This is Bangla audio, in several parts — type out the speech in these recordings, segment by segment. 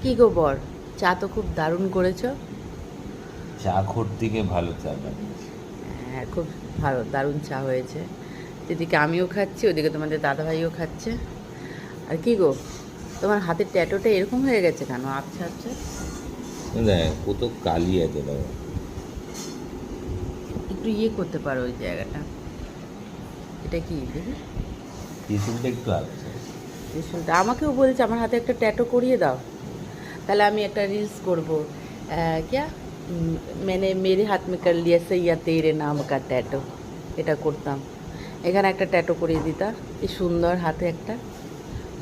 কি গো বর, চা তো খুব দারুণ করেছো। চা খোর থেকে ভালো চা বানিয়েছি। হ্যাঁ, খুব ভালো দারুণ চা হয়েছে। এদিকে আমিও খাচ্ছি, ওদিকে তোমাদের দাদাভাইও খাচ্ছে। আর কি গো, তোমার হাতের ট্যাটুটা এরকম হয়ে গেছে কেন? আচ্ছা আচ্ছা, দেখ কত কালি আছে বাবা। একটু ইয়ে করতে পারো ওই জায়গাটা। এটা কি দেখি, ত্রিশুলটা একটু আছে। ত্রিশূলটা আমাকেও বলছে আমার হাতে একটা ট্যাটু করিয়ে দাও, তাহলে আমি একটা রিলস করবো। क्या मैंने मेरे हाथ में कर लिया सैया तेरे नाम का टैटू, এটা করতাম। এখানে একটা ট্যাটু করিয়ে দিতা, কি সুন্দর হাতে একটা।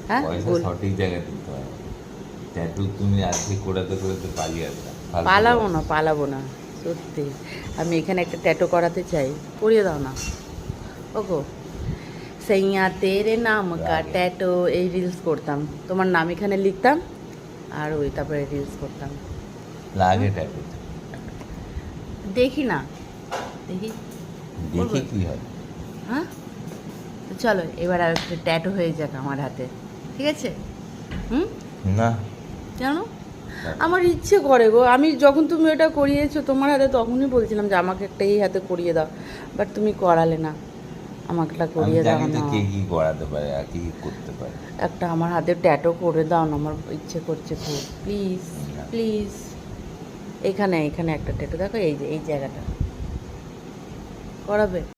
হ্যাঁ পয়সা গোল। সঠিক জায়গায় দিতে হবে। ট্যাটু তুমি আজকে করাতে করাতে পালিয়ে আসবে ফালতু পালাবো কথা। না, পালাবো না, সত্যি। আমি এখানে একটা ট্যাটু করাতে চাই, করিয়ে দাও না। ওগো, সৈয়া তেরে নাম কা লাগে। ট্যাটু, এই রিলস করতাম। তোমার নাম এখানে লিখতাম আর ওই তারপরে রিলস করতাম। লাগে ট্যাটু। দেখি না, দেখি করবো। দেখে কি হয়? হ্যাঁ, তো চলো এবার আর একটা ট্যাটু হয়ে যাক আমার হাতে, ঠিক আছে? হুম, না। কেন? আমার ইচ্ছে করে গো, আমি যখন তুমি ওটা করিয়েছো তোমার হাতে তখনই বলছিলাম যে আমাকে একটা এই হাতে করিয়ে দাও, বাট তুমি করালে না। আমাকে একটা আমি করিয়ে দাও জানি তো না, কে কি করাতে পারে আর কি কি করতে পারে। একটা আমার হাতে ট্যাটু করে দাও না, আমার ইচ্ছে করছে খুব, প্লিজ না। প্লিজ। এখানে এখানে একটা ট্যাটু দেখো, এই যে এই জায়গাটা করাবে।